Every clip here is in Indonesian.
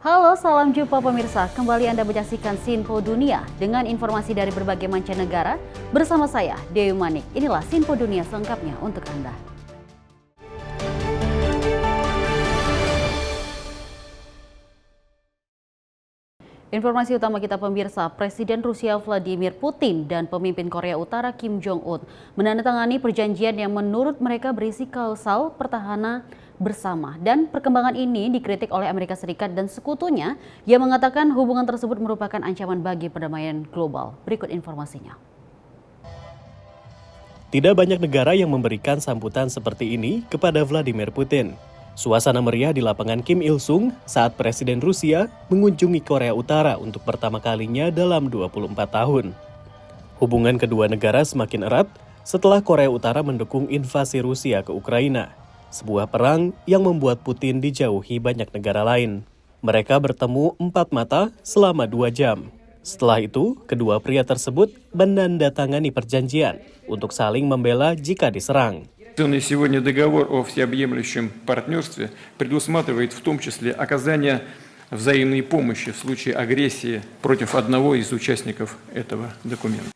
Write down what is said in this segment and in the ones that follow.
Halo, salam jumpa pemirsa. Kembali Anda menyaksikan Sinpo Dunia dengan informasi dari berbagai mancanegara. Bersama saya, Dewi Manik. Inilah Sinpo Dunia selengkapnya untuk Anda. Informasi utama kita pemirsa, Presiden Rusia Vladimir Putin dan pemimpin Korea Utara Kim Jong-un menandatangani perjanjian yang menurut mereka berisi klausul pertahanan bersama. Dan perkembangan ini dikritik oleh Amerika Serikat dan sekutunya yang mengatakan hubungan tersebut merupakan ancaman bagi perdamaian global. Berikut informasinya. Tidak banyak negara yang memberikan sambutan seperti ini kepada Vladimir Putin. Suasana meriah di lapangan Kim Il-sung saat Presiden Rusia mengunjungi Korea Utara untuk pertama kalinya dalam 24 tahun. Hubungan kedua negara semakin erat setelah Korea Utara mendukung invasi Rusia ke Ukraina, sebuah perang yang membuat Putin dijauhi banyak negara lain. Mereka bertemu 4 mata selama 2 jam. Setelah itu, kedua pria tersebut menandatangani perjanjian untuk saling membela jika diserang. Сегодня договор о всеобъемлющем партнерстве предусматривает в том числе оказание взаимной помощи в случае агрессии против одного из участников этого документа.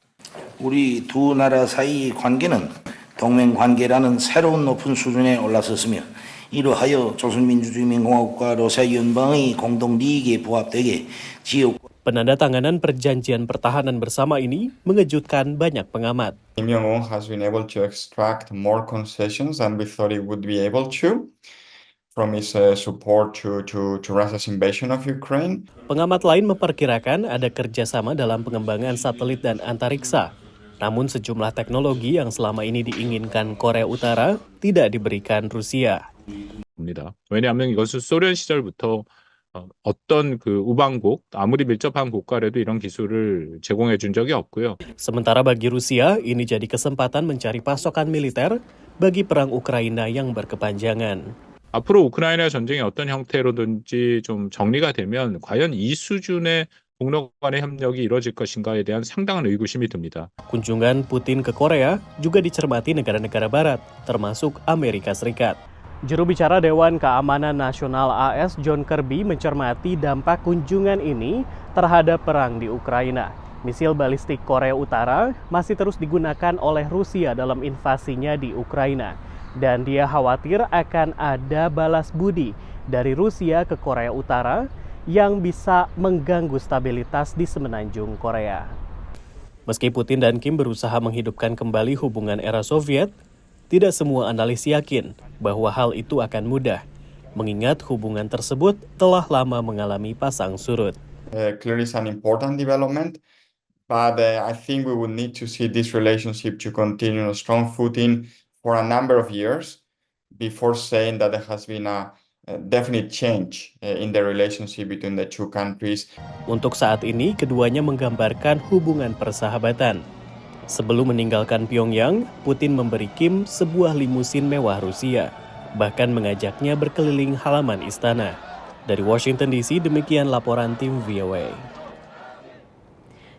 우리 두 나라 사이 관계는 동맹 관계라는 새로운 높은 수준에 올라섰으며 이러하여 조선민주주의인민공화국과 러시아 연방의 공동利益에 부합되게 지역 Penandatanganan perjanjian pertahanan bersama ini mengejutkan banyak pengamat. Kim Jong-un has been able to extract more concessions than we thought it would be able to from his support to Russia's invasion of Ukraine. Pengamat lain memperkirakan ada kerjasama dalam pengembangan satelit dan antariksa. Namun sejumlah teknologi yang selama ini diinginkan Korea Utara tidak diberikan Rusia. 왜냐하면 이것은 소련 시절부터 어떤 그 우방국, 아무리 밀접한 국가라도 이런 기술을 제공해 준 적이 없고요. Sementara bagi Rusia, ini jadi kesempatan mencari pasokan militer bagi perang Ukraina yang berkepanjangan. 앞으로 우크라이나 전쟁이 어떤 형태로든지 좀 정리가 되면 과연 이 수준의 북러 간의 협력이 이루어질 것인가에 대한 상당한 의구심이 듭니다. Kunjungan Putin ke Korea juga dicermati negara-negara barat, termasuk Amerika Serikat. Juru bicara Dewan Keamanan Nasional AS John Kirby mencermati dampak kunjungan ini terhadap perang di Ukraina. Misil balistik Korea Utara masih terus digunakan oleh Rusia dalam invasinya di Ukraina. Dan dia khawatir akan ada balas budi dari Rusia ke Korea Utara yang bisa mengganggu stabilitas di semenanjung Korea. Meski Putin dan Kim berusaha menghidupkan kembali hubungan era Soviet, tidak semua analis yakin bahwa hal itu akan mudah, mengingat hubungan tersebut telah lama mengalami pasang surut. Clearly it's an important development, but I think we would need to see this relationship to continue on a strong footing for a number of years before saying that there has been a definite change in the relationship between the two countries. Untuk saat ini, keduanya menggambarkan hubungan persahabatan. Sebelum meninggalkan Pyongyang, Putin memberi Kim sebuah limusin mewah Rusia, bahkan mengajaknya berkeliling halaman istana. Dari Washington DC, demikian laporan tim VOA.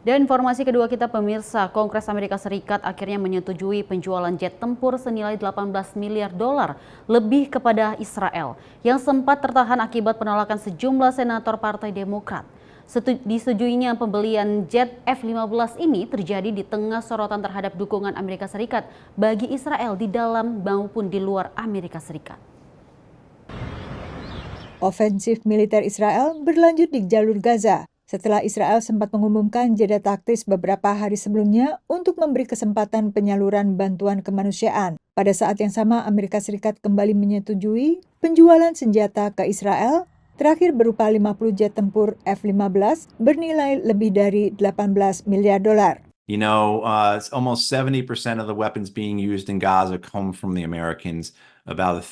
Dan informasi kedua kita pemirsa, Kongres Amerika Serikat akhirnya menyetujui penjualan jet tempur senilai 18 miliar dolar lebih kepada Israel yang sempat tertahan akibat penolakan sejumlah senator Partai Demokrat. Disetujuinya pembelian jet F-15 ini terjadi di tengah sorotan terhadap dukungan Amerika Serikat bagi Israel di dalam maupun di luar Amerika Serikat. Ofensif militer Israel berlanjut di jalur Gaza setelah Israel sempat mengumumkan jeda taktis beberapa hari sebelumnya untuk memberi kesempatan penyaluran bantuan kemanusiaan. Pada saat yang sama, Amerika Serikat kembali menyetujui penjualan senjata ke Israel, terakhir berupa 50 jet tempur F-15 bernilai lebih dari 18 miliar dolar. You know, almost 70% of the weapons being used in Gaza come from the Americans. About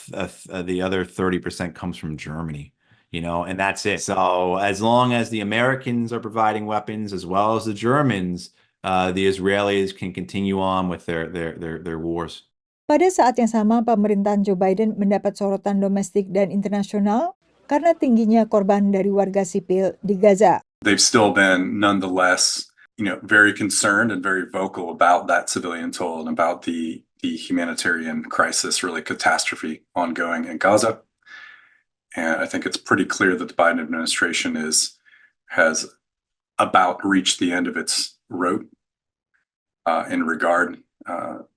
the other 30% comes from Germany. You know, and that's it. So as long as the Americans are providing weapons as well as the Germans, the Israelis can continue on with their wars. Pada saat yang sama, pemerintahan Joe Biden mendapat sorotan domestik dan internasional karena tingginya korban dari warga sipil di Gaza. They've still been nonetheless, very concerned and very vocal about that civilian toll and about the humanitarian crisis, really catastrophe ongoing in Gaza. And I think it's pretty clear that the Biden administration has about reached the end of its rope in regard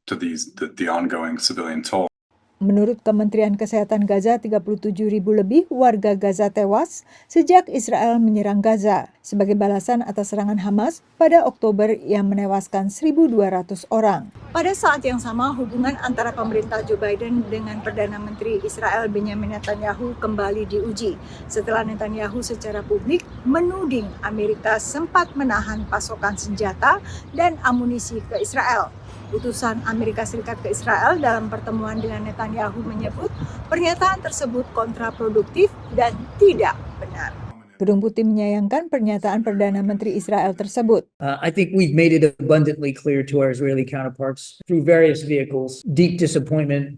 to the ongoing civilian toll. Menurut Kementerian Kesehatan Gaza, 37.000 lebih warga Gaza tewas sejak Israel menyerang Gaza sebagai balasan atas serangan Hamas pada Oktober yang menewaskan 1.200 orang. Pada saat yang sama, hubungan antara pemerintah Joe Biden dengan Perdana Menteri Israel Benjamin Netanyahu kembali diuji setelah Netanyahu secara publik menuding Amerika sempat menahan pasokan senjata dan amunisi ke Israel. Utusan Amerika Serikat ke Israel dalam pertemuan dengan Netanyahu menyebut pernyataan tersebut kontraproduktif dan tidak benar. Gedung Putih menyayangkan pernyataan Perdana Menteri Israel tersebut. I think we've made it abundantly clear to our Israeli counterparts through various vehicles, deep disappointment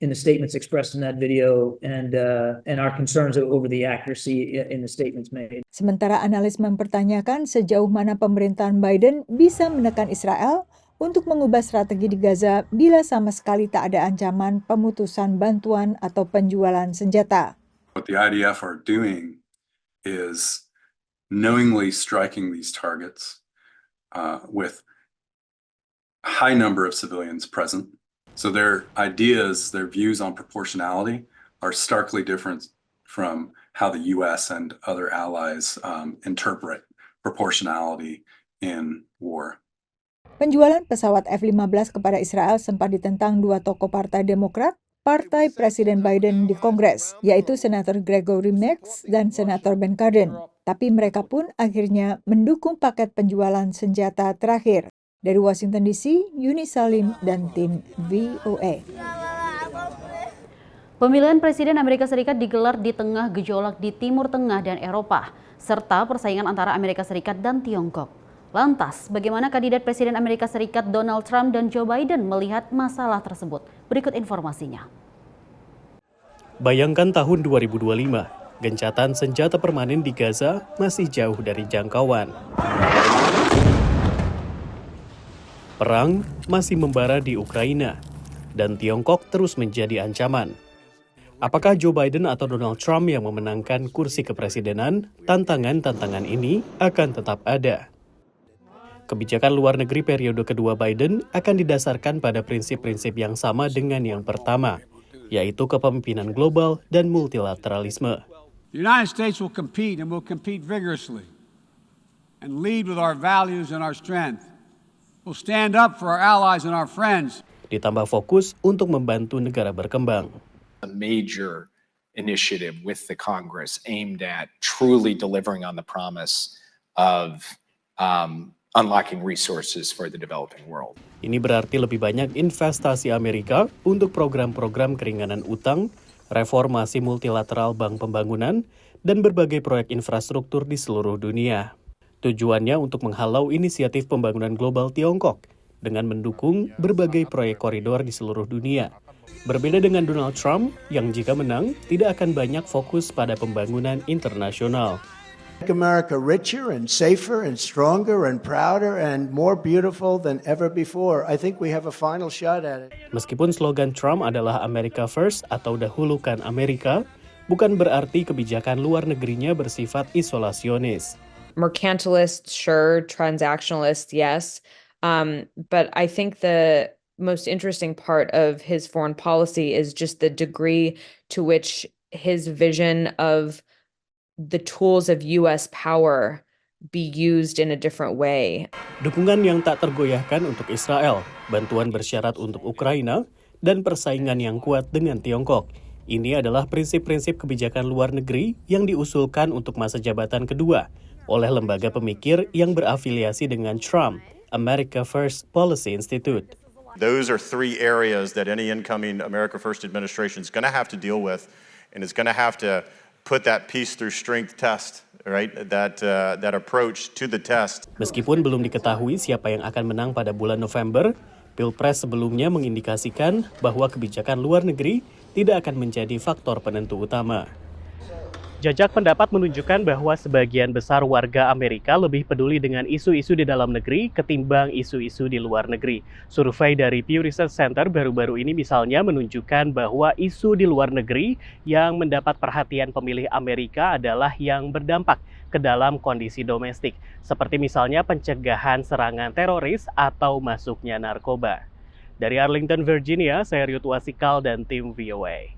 in the statements expressed in that video and our concerns over the accuracy in the statements made. Sementara analis mempertanyakan sejauh mana pemerintahan Biden bisa menekan Israel untuk mengubah strategi di Gaza bila sama sekali tak ada ancaman pemutusan bantuan atau penjualan senjata. What the IDF are doing is knowingly striking these targets with a high number of civilians present. So their ideas, their views on proportionality are starkly different from how the US and other allies interpret proportionality in war. Penjualan pesawat F-15 kepada Israel sempat ditentang dua tokoh Partai Demokrat, partai Presiden Biden di Kongres, yaitu Senator Gregory Meeks dan Senator Ben Cardin. Tapi mereka pun akhirnya mendukung paket penjualan senjata terakhir. Dari Washington DC, Yuni Salim dan tim VOA. Pemilihan Presiden Amerika Serikat digelar di tengah gejolak di Timur Tengah dan Eropa, serta persaingan antara Amerika Serikat dan Tiongkok. Lantas, bagaimana kandidat Presiden Amerika Serikat Donald Trump dan Joe Biden melihat masalah tersebut? Berikut informasinya. Bayangkan tahun 2025, gencatan senjata permanen di Gaza masih jauh dari jangkauan. Perang masih membara di Ukraina, dan Tiongkok terus menjadi ancaman. Apakah Joe Biden atau Donald Trump yang memenangkan kursi kepresidenan? Tantangan-tantangan ini akan tetap ada. Kebijakan luar negeri periode kedua Biden akan didasarkan pada prinsip-prinsip yang sama dengan yang pertama, yaitu kepemimpinan global dan multilateralisme. The United States will compete and will compete vigorously and lead with our values and our strength. We'll stand up for our allies and our friends. Ditambah fokus untuk membantu negara berkembang. A major initiative with the Congress aimed at truly delivering on the promise of unlocking resources for the developing world. Ini berarti lebih banyak investasi Amerika untuk program-program keringanan utang, reformasi multilateral bank pembangunan, dan berbagai proyek infrastruktur di seluruh dunia. Tujuannya untuk menghalau inisiatif pembangunan global Tiongkok dengan mendukung berbagai proyek koridor di seluruh dunia. Berbeda dengan Donald Trump yang jika menang tidak akan banyak fokus pada pembangunan internasional. Make America richer and safer and stronger and prouder and more beautiful than ever before. I think we have a final shot at it. Meskipun slogan Trump adalah America First atau dahulukan Amerika, bukan berarti kebijakan luar negerinya bersifat isolasionis. Mercantilist, sure. Transactionalist, yes. But I think the most interesting part of his foreign policy is just the degree to which his vision of the tools of U.S. power be used in a different way. Dukungan yang tak tergoyahkan untuk Israel, bantuan bersyarat untuk Ukraina, dan persaingan yang kuat dengan Tiongkok. Ini adalah prinsip-prinsip kebijakan luar negeri yang diusulkan untuk masa jabatan kedua oleh lembaga pemikir yang berafiliasi dengan Trump, America First Policy Institute. Those are three areas that any incoming America First administration is going to have to deal with, and it's going to have to put that peace through strength test, right? That approach to the test. Meskipun belum diketahui siapa yang akan menang pada bulan November, Pilpres sebelumnya mengindikasikan bahwa kebijakan luar negeri tidak akan menjadi faktor penentu utama. Jajak pendapat menunjukkan bahwa sebagian besar warga Amerika lebih peduli dengan isu-isu di dalam negeri ketimbang isu-isu di luar negeri. Survei dari Pew Research Center baru-baru ini misalnya menunjukkan bahwa isu di luar negeri yang mendapat perhatian pemilih Amerika adalah yang berdampak ke dalam kondisi domestik, seperti misalnya pencegahan serangan teroris atau masuknya narkoba. Dari Arlington, Virginia, saya Ryut Wasikal dan tim VOA.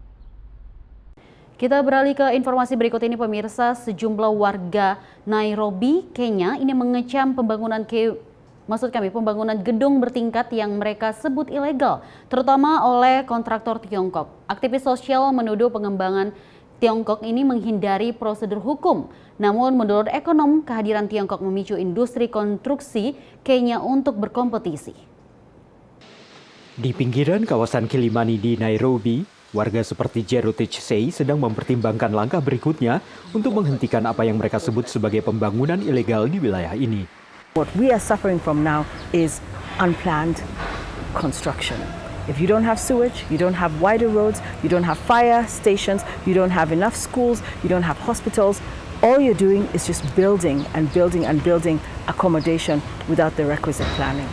Kita beralih ke informasi berikut ini pemirsa, sejumlah warga Nairobi, Kenya ini mengecam pembangunan gedung bertingkat yang mereka sebut ilegal, terutama oleh kontraktor Tiongkok. Aktivis sosial menuduh pengembangan Tiongkok ini menghindari prosedur hukum. Namun menurut ekonom, kehadiran Tiongkok memicu industri konstruksi Kenya untuk berkompetisi. Di pinggiran kawasan Kilimani di Nairobi, warga seperti Jerotich Sei sedang mempertimbangkan langkah berikutnya untuk menghentikan apa yang mereka sebut sebagai pembangunan ilegal di wilayah ini. What we are suffering from now is unplanned construction. If you don't have sewage, you don't have wider roads, you don't have fire stations, you don't have enough schools, you don't have hospitals, all you're doing is just building and building and building accommodation without the requisite planning.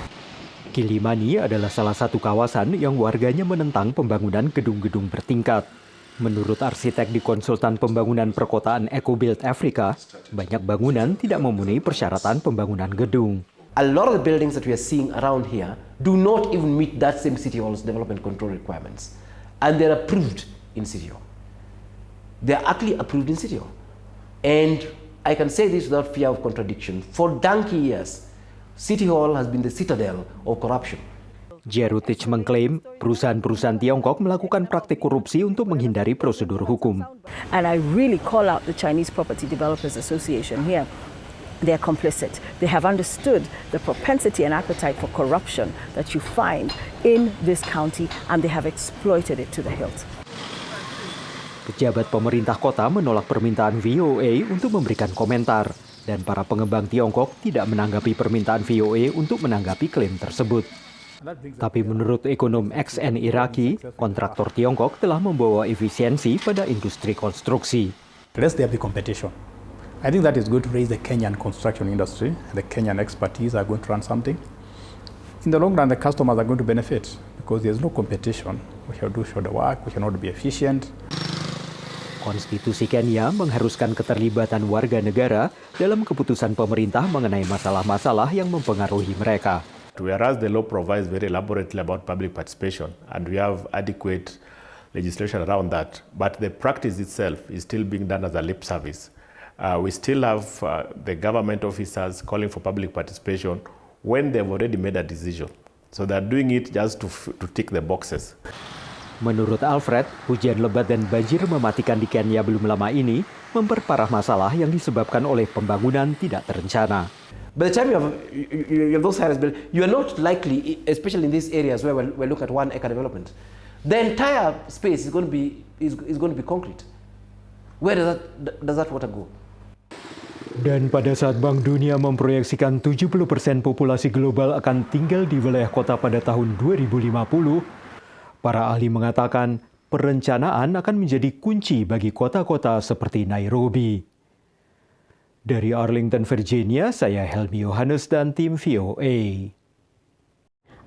Kilimani adalah salah satu kawasan yang warganya menentang pembangunan gedung-gedung bertingkat. Menurut arsitek di konsultan pembangunan perkotaan EcoBuild Africa, banyak bangunan tidak memenuhi persyaratan pembangunan gedung. A lot of the buildings that we are seeing around here do not even meet that same City Hall's development control requirements. And they're approved in City Hall. They're actually approved in City Hall. And I can say this without fear of contradiction. For donkey years, City Hall has been the citadel of corruption. Jerotich mengklaim perusahaan-perusahaan Tiongkok melakukan praktik korupsi untuk menghindari prosedur hukum. And I really call out the Chinese Property Developers Association here. They are complicit. They have understood the propensity and appetite for corruption that you find in this county, and they have exploited it to the hilt. Pejabat pemerintah kota menolak permintaan VOA untuk memberikan komentar, dan para pengembang Tiongkok tidak menanggapi permintaan VOA untuk menanggapi klaim tersebut. Tapi menurut ekonom XN Iraki, kontraktor Tiongkok telah membawa efisiensi pada industri konstruksi. Let's have the competition. I think that is going to raise the Kenyan construction industry. The Kenyan expertise are going to run something. In the long run, the customers are going to benefit because there's no competition. We shall do the work, we cannot be efficient. Konstitusi Kenya mengharuskan keterlibatan warga negara dalam keputusan pemerintah mengenai masalah-masalah yang mempengaruhi mereka. Whereas the law provides very elaborately about public participation and we have adequate legislation around that, but the practice itself is still being done as a lip service. We still have the government officers calling for public participation when they've already made a decision. So they're doing it just to tick the boxes. Menurut Alfred, hujan lebat dan banjir mematikan di Kenya belum lama ini memperparah masalah yang disebabkan oleh pembangunan tidak terencana. By the time you have those areas built, you are not likely, especially in these areas where we're looking at 1 acre development, the entire space is going to be concrete. Where does that water go? Dan pada saat Bank Dunia memproyeksikan 70% populasi global akan tinggal di wilayah kota pada tahun 2050, para ahli mengatakan perencanaan akan menjadi kunci bagi kota-kota seperti Nairobi. Dari Arlington, Virginia, saya Helmi Yohanes dan tim VOA.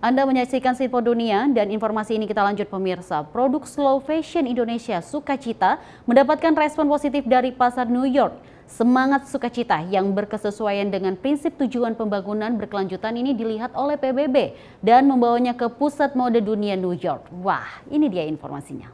Anda menyaksikan Sipol Dunia dan informasi ini kita lanjut pemirsa. Produk slow fashion Indonesia Sukacita mendapatkan respon positif dari pasar New York. Semangat Sukacita yang berkesesuaian dengan prinsip tujuan pembangunan berkelanjutan ini dilihat oleh PBB dan membawanya ke pusat mode dunia New York. Wah, ini dia informasinya.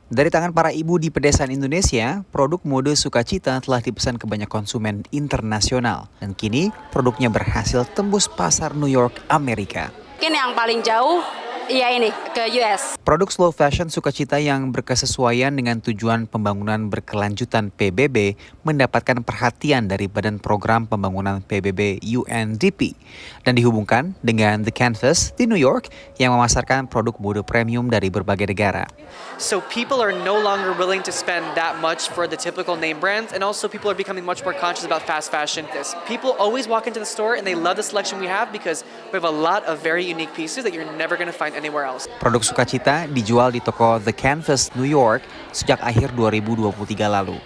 Dari tangan para ibu di pedesaan Indonesia, produk mode Sukacita telah dipesan ke banyak konsumen internasional. Dan kini produknya berhasil tembus pasar New York, Amerika. Mungkin yang paling jauh, ya ini, ke US. Produk slow fashion Sukacita yang berkesesuaian dengan tujuan pembangunan berkelanjutan PBB mendapatkan perhatian dari Badan Program Pembangunan PBB UNDP dan dihubungkan dengan The Canvas di New York yang memasarkan produk mode premium dari berbagai negara. So people are no longer willing to spend that much for the typical name brands, and also people are becoming much more conscious about fast fashion. People always walk into the store and they love the selection we have because we have a lot of very unique pieces that you're never going to find anywhere else. Produk Sukacita dijual di toko The Canvas, New York sejak akhir 2023 lalu.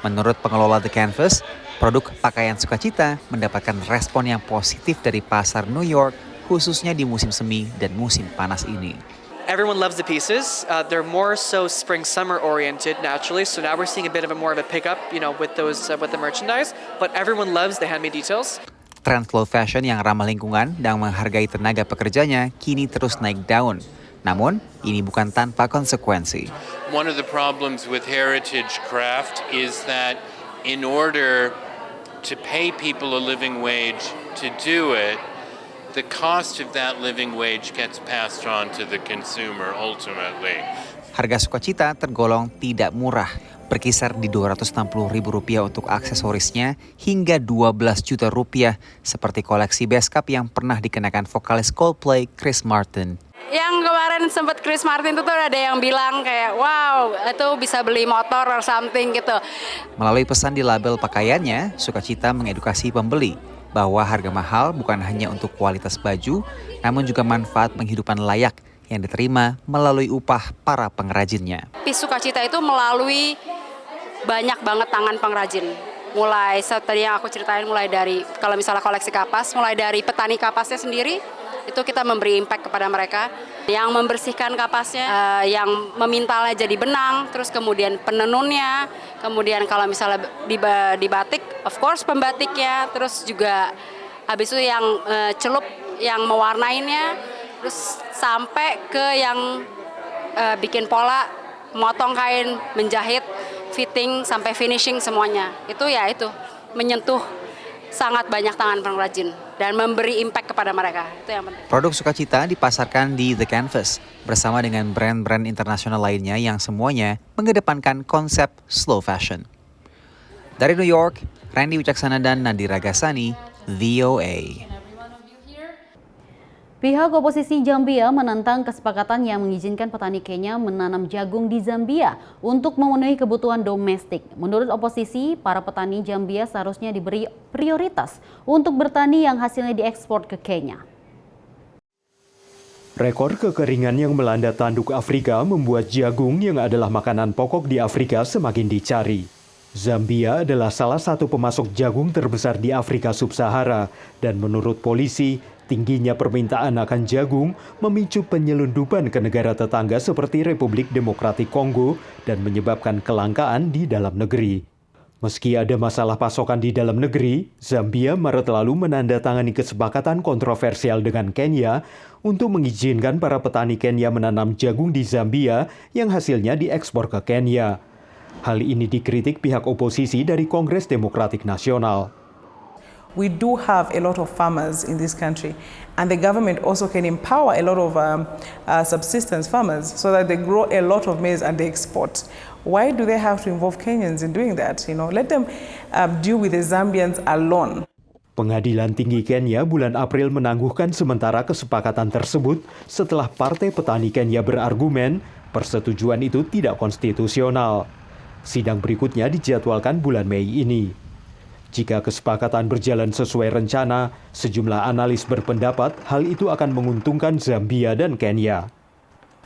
Menurut pengelola The Canvas, produk pakaian Sukacita mendapatkan respon yang positif dari pasar New York, khususnya di musim semi dan musim panas ini. Everyone loves the pieces. They're more so spring-summer oriented naturally. So now we're seeing a bit of more of a pickup, with those with the merchandise. But everyone loves the handmade details. Tren slow fashion yang ramah lingkungan dan menghargai tenaga pekerjanya kini terus naik daun. Namun, ini bukan tanpa konsekuensi. One of the problems with heritage craft is that in order to pay people a living wage to do it, the cost of that living wage gets passed on to the consumer ultimately. Harga Sukacita tergolong tidak murah, berkisar di Rp260.000 untuk aksesorisnya hingga Rp12 juta seperti koleksi base cap yang pernah dikenakan vokalis Coldplay Chris Martin. Yang kemarin sempat Chris Martin itu tuh ada yang bilang kayak wow itu bisa beli motor or something gitu. Melalui pesan di label pakaiannya, Sukacita mengedukasi pembeli bahwa harga mahal bukan hanya untuk kualitas baju, namun juga manfaat penghidupan layak yang diterima melalui upah para pengrajinnya. Piece Sukacita itu melalui banyak banget tangan pengrajin. Mulai tadi yang aku ceritain, mulai dari kalau misalnya koleksi kapas, mulai dari petani kapasnya sendiri, itu kita memberi impact kepada mereka. Yang membersihkan kapasnya, yang memintalnya jadi benang, terus kemudian penenunnya, kemudian kalau misalnya di batik, of course pembatiknya, terus juga habis itu yang celup, yang mewarnainya, terus sampai ke yang bikin pola, motong kain, menjahit, fitting, sampai finishing semuanya. Itu menyentuh sangat banyak tangan pengrajin dan memberi impact kepada mereka. Itu yang penting. Produk Sukacita dipasarkan di The Canvas bersama dengan brand-brand internasional lainnya yang semuanya mengedepankan konsep slow fashion. Dari New York, Randy Wicaksana dan Nadira Gasani, VOA. Pihak oposisi Zambia menentang kesepakatan yang mengizinkan petani Kenya menanam jagung di Zambia untuk memenuhi kebutuhan domestik. Menurut oposisi, para petani Zambia seharusnya diberi prioritas untuk bertani yang hasilnya diekspor ke Kenya. Rekor kekeringan yang melanda tanduk Afrika membuat jagung yang adalah makanan pokok di Afrika semakin dicari. Zambia adalah salah satu pemasok jagung terbesar di Afrika Sub-Sahara dan menurut polisi, tingginya permintaan akan jagung memicu penyelundupan ke negara tetangga seperti Republik Demokratik Kongo dan menyebabkan kelangkaan di dalam negeri. Meski ada masalah pasokan di dalam negeri, Zambia Maret lalu menandatangani kesepakatan kontroversial dengan Kenya untuk mengizinkan para petani Kenya menanam jagung di Zambia yang hasilnya diekspor ke Kenya. Hal ini dikritik pihak oposisi dari Kongres Demokratik Nasional. We do have a lot of farmers in this country, and the government also can empower a lot of subsistence farmers so that they grow a lot of maize and they export. Why do they have to involve Kenyans in doing that? Let them deal with the Zambians alone. Pengadilan Tinggi Kenya bulan April menangguhkan sementara kesepakatan tersebut setelah Partai Petani Kenya berargumen persetujuan itu tidak konstitusional. Sidang berikutnya dijadwalkan bulan Mei ini. Jika kesepakatan berjalan sesuai rencana, sejumlah analis berpendapat hal itu akan menguntungkan Zambia dan Kenya.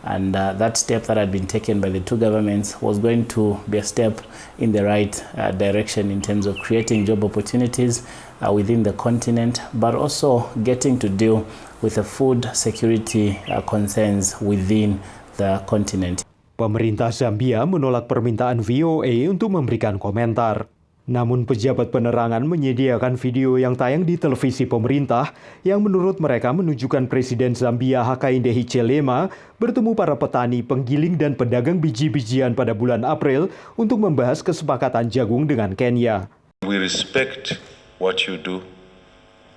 And that step that had been taken by the two governments was going to be a step in the right direction in terms of creating job opportunities within the continent, but also getting to deal with the food security concerns within the continent. Pemerintah Zambia menolak permintaan VOA untuk memberikan komentar. Namun pejabat penerangan menyediakan video yang tayang di televisi pemerintah yang menurut mereka menunjukkan Presiden Zambia Hakainde Hichilema bertemu para petani, penggiling dan pedagang biji-bijian pada bulan April untuk membahas kesepakatan jagung dengan Kenya. We respect what you do.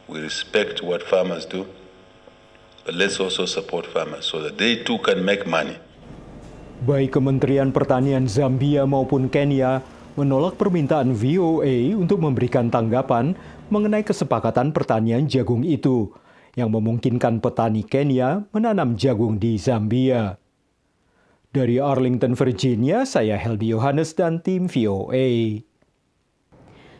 We respect what farmers do. But let's also support farmers so that they too can make money. Baik Kementerian Pertanian Zambia maupun Kenya menolak permintaan VOA untuk memberikan tanggapan mengenai kesepakatan pertanian jagung itu yang memungkinkan petani Kenya menanam jagung di Zambia. Dari Arlington, Virginia, saya Helby Yohanes dan tim VOA.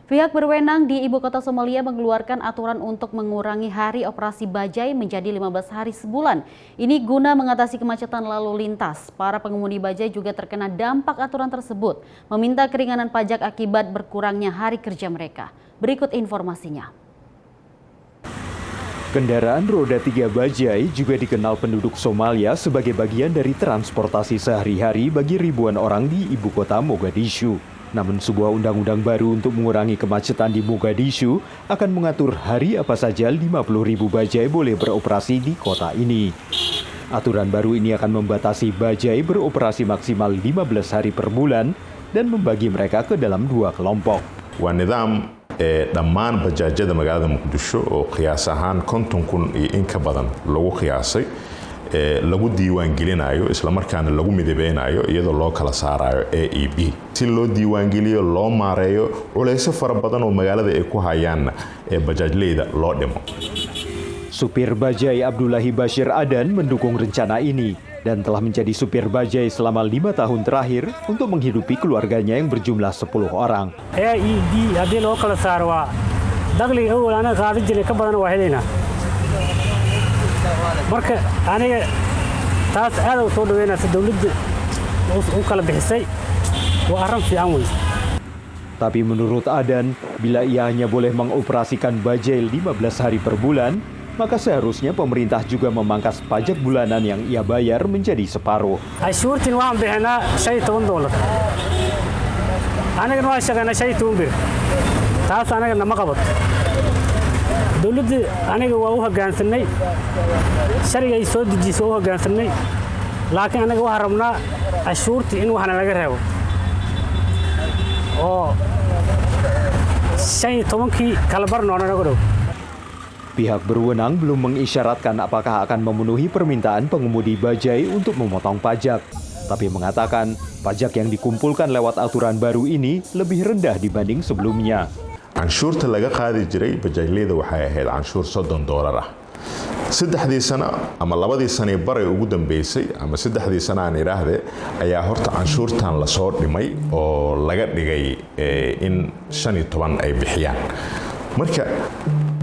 Pihak berwenang di ibu kota Somalia mengeluarkan aturan untuk mengurangi hari operasi bajai menjadi 15 hari sebulan. Ini guna mengatasi kemacetan lalu lintas. Para pengemudi bajai juga terkena dampak aturan tersebut, meminta keringanan pajak akibat berkurangnya hari kerja mereka. Berikut informasinya. Kendaraan roda 3 bajai juga dikenal penduduk Somalia sebagai bagian dari transportasi sehari-hari bagi ribuan orang di ibu kota Mogadishu. Namun sebuah undang-undang baru untuk mengurangi kemacetan di Mogadishu akan mengatur hari apa saja 50.000 bajai boleh beroperasi di kota ini. Aturan baru ini akan membatasi bajai beroperasi maksimal 15 hari per bulan dan membagi mereka ke dalam 2 kelompok. ونظام dhammaan bajaajyada magaalada muqdisho oo qiyaas ahaan 50,000 iyo in ka badan lagu qiyaasay lagu diiwaangelinayo islamarkaana lagu midabeynayo iyadoo loo kala saarayo A iyo B si loo diiwaangeliyo loo maareeyo culeysyo fara badan oo magaalada ay ku hayaan bajaajleyda loo dhimo. Supir bajai Abdullahi Bashir Adan mendukung rencana ini dan telah menjadi supir bajai selama 5 tahun terakhir untuk menghidupi keluarganya yang berjumlah 10 orang. A iyo B haddii loo kala saaro waa dakhliga awal anaga qaadi jiray ka badan waa helaynaa. Marka aniga taas aad u soo dhaweynaysa dawladda u kala bixisay waa arrin fiican weyn. Tapi menurut Adan, bila ia hanya boleh mengoperasikan bajai 15 hari per bulan, maka seharusnya pemerintah juga memangkas pajak bulanan yang ia bayar menjadi separuh. Cashuurtiin waxaan bixinaa $15. Anigana waan shaqaynaa $15. Taas anaga nama qabato. Dawladda aniga waa u hoggaansanay sharciga ay soo dejiso u hoggaansanay laakiin anaga waxaan rabnaa cashuurtii in waxna laga reebo oo 15kii kala bar noona naga dhow. Pihak berwenang belum mengisyaratkan apakah akan memenuhi permintaan pengemudi bajai untuk memotong pajak, tapi mengatakan pajak yang dikumpulkan lewat aturan baru ini lebih rendah dibanding sebelumnya. canshuurta laga qaadi jiray bajaajleyda waxay ahayd canshuur $30 ah. 3 sano ama 2 sano baray ugu dambeysay ama 3 sano aan iraahde ayaa horta canshuurtan la soo dhimay oo laga dhigay in 15 ay bixiyaan. Marka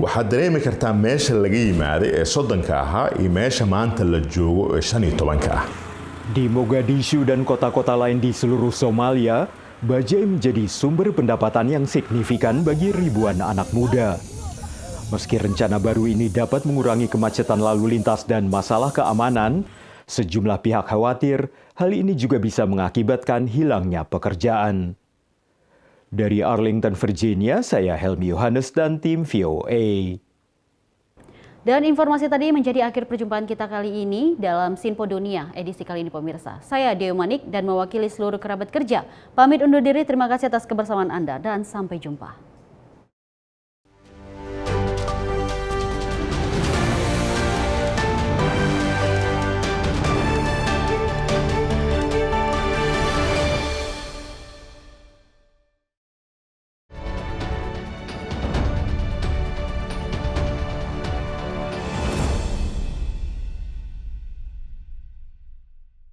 waxaad dareemi kartaa meesha laga yimaaday ee 30ka ahaa iyo meesha maanta la joogo ee 15ka ah. Di Mogadishu dan kota-kota lain di seluruh Somalia, bajai menjadi sumber pendapatan yang signifikan bagi ribuan anak muda. Meski rencana baru ini dapat mengurangi kemacetan lalu lintas dan masalah keamanan, sejumlah pihak khawatir hal ini juga bisa mengakibatkan hilangnya pekerjaan. Dari Arlington, Virginia, saya Helmi Yohanes dan tim VOA. Dan informasi tadi menjadi akhir perjumpaan kita kali ini dalam Sinpo Dunia edisi kali ini pemirsa. Saya Deo Manik dan mewakili seluruh kerabat kerja. Pamit undur diri, terima kasih atas kebersamaan Anda dan sampai jumpa.